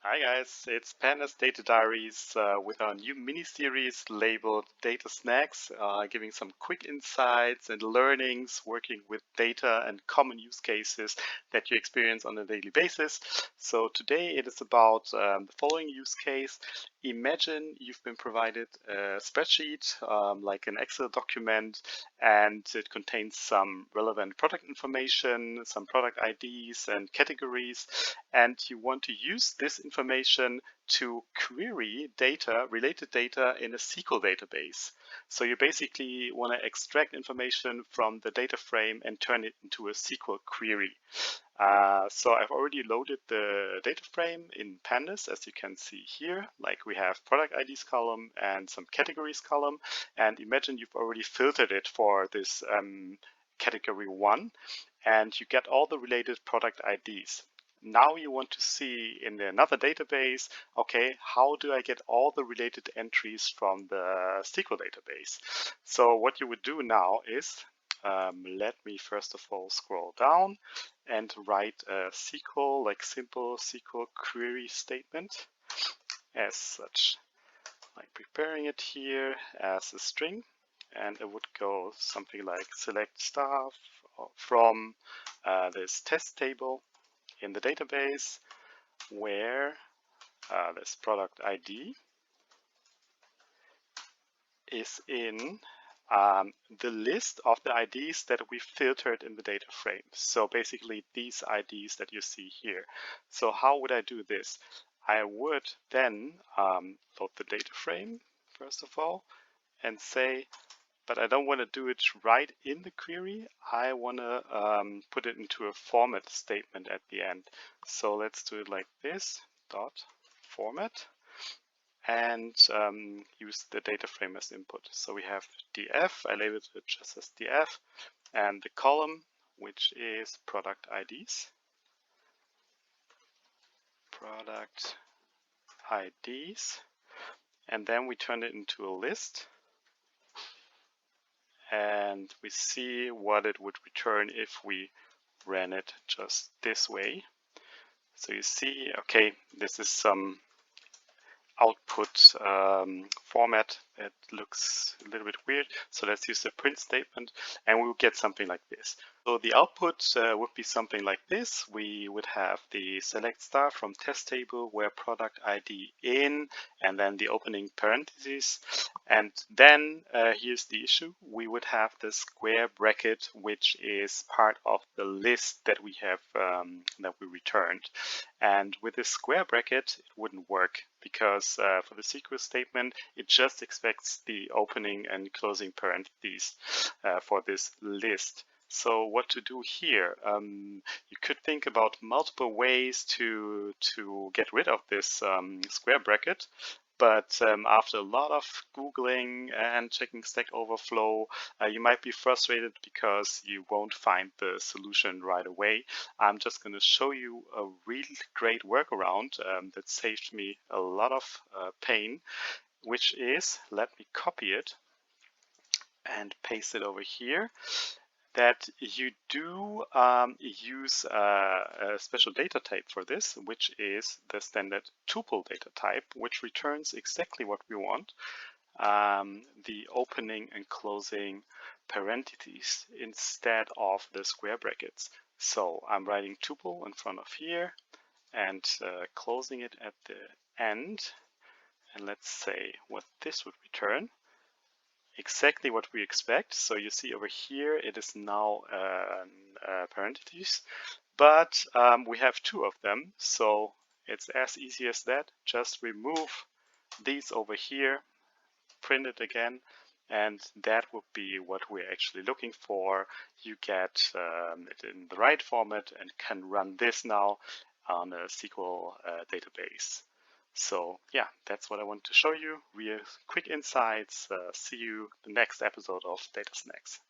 Hi guys, it's Pandas Data Diaries with our new mini-series labeled Data Snacks, giving some quick insights and learnings working with data and common use cases that you experience on a daily basis. So today it is about the following use case. Imagine you've been provided a spreadsheet like an Excel document, and it contains some relevant product information, some product IDs and categories, and you want to use this information to query data, related data in a SQL database. So you basically want to extract information from the data frame and turn it into a SQL query. So I've already loaded the data frame in Pandas, as you can see here. Like we have product IDs column and some categories column. And imagine you've already filtered it for this category 1, and you get all the related product IDs. Now you want to see in another database, okay, how do I get all the related entries from the SQL database? So what you would do now is, let me first of all scroll down and write a SQL, like simple SQL query statement as such. Like preparing it here as a string, and it would go something like select star from this test table in the database where this product ID is in the list of the IDs that we filtered in the data frame. So basically these IDs that you see here. So how would I do this? I would then load the data frame first of all and say, but I don't want to do it right in the query. I want to put it into a format statement at the end. So let's do it like this, dot format, and use the data frame as input. So we have df, I labeled it just as df, and the column, which is product IDs. Product IDs. And then we turn it into a list. And we see what it would return if we ran it just this way. So you see, okay, this is some output format that looks a little bit weird. So let's use the print statement and we'll get something like this. So the output would be something like this. We would have the select star from test table where product ID in, and then the opening parentheses. And then here's the issue. We would have the square bracket, which is part of the list that we have that we returned. And with this square bracket, it wouldn't work because for the SQL statement, it just expects the opening and closing parentheses for this list. So what to do here? You could think about multiple ways to get rid of this square bracket. But after a lot of Googling and checking Stack Overflow, you might be frustrated because you won't find the solution right away. I'm just going to show you a really great workaround that saved me a lot of pain, which is, let me copy it and paste it over here, that you do use a special data type for this, which is the standard tuple data type, which returns exactly what we want, the opening and closing parentheses instead of the square brackets. So I'm writing tuple in front of here and closing it at the end. And let's say what this would return. Exactly what we expect. So you see over here, it is now parentheses, but we have two of them. So it's as easy as that. Just remove these over here, print it again, and that would be what we're actually looking for. You get it in the right format and can run this now on a SQL database. So yeah, that's what I want to show you. Real quick insights. See you the next episode of Data Snacks.